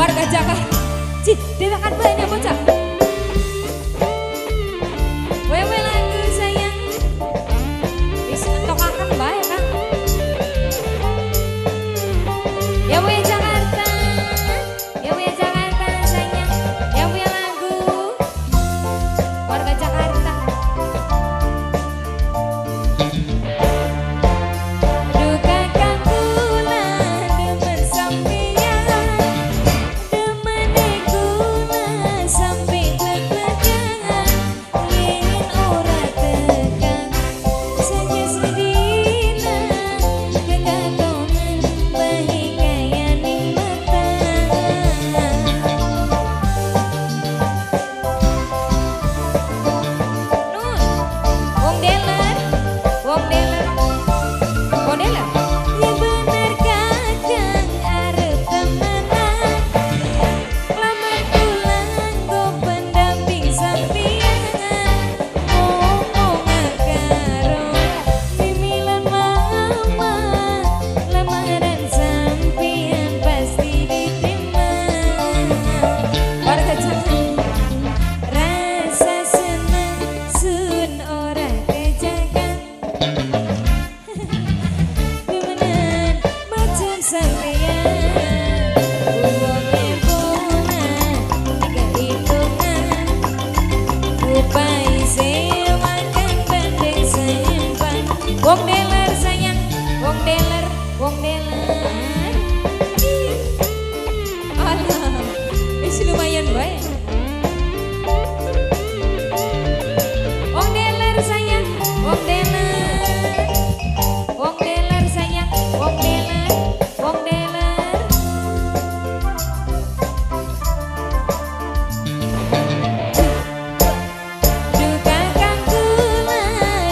warga Jakarta. Cih, dia makan banyak bocah. Wewe lagu sayang. Bisa tokakan bae kan. Ya we Jakarta. Ya we Jakarta sayang. Ya we lagu warga Jakarta. Duka kangkula demen sampeyan. Demene kula sampe glek-glekan. Yen ora tekan saja sedina. Kegatonan bahi kaya ning mata. Nun, wong deler, wong deler, wong deler. Ya bener kadang arep temenan. Lamar tulang go pendamping sampeyan. Ngomong karo mimilan mama. Lamaran sampeyan pasti diterima. Warga Jakarta. Rasa seneng sun ora kejaga. Demenan macam sampeyan. Uangnya bonan kehitungan. Upai sewakan bandeng sayempan. Wong deler sayang, wong deler, wong deler. Alah, lumayan baik. Wong deler sayang, wong deler, wong deler sayang, wong deler, wong deler. Duka kangkula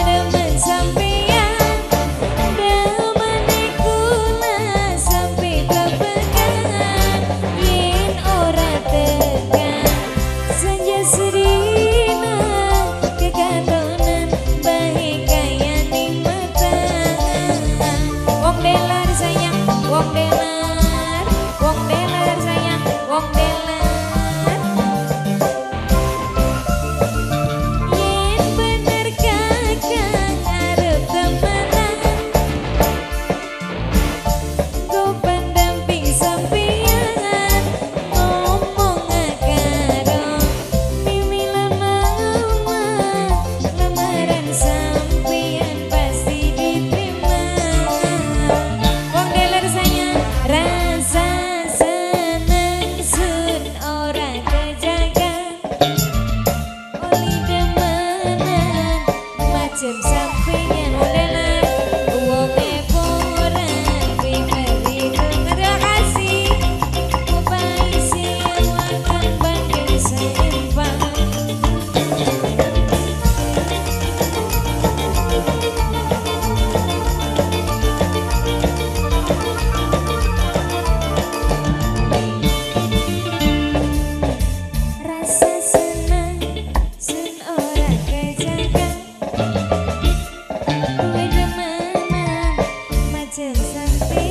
demen sampeyan. Demene kula sampe glek-glekan. Yen ora tekan senja sedina. Kegatonan bahi kaya ning mata. Wong deler sayang, wong deler, wong deler sayang, wong deler. Yen bener kakang arep temenan. Go pendamping sampeyan. Ngomong karo mimilan mama. Lamaran sampeyan pasti diterima. Wong deler sayang. Rasa seneng sun ora kejaga. Oli demenan macem sampeyan. Wong deler wonge kurang diperhitung. Terima kasih. Upai sewakan bandeng sayempan. Rasa senang sun ora kejaga. Kowe demenan macem sampeyan.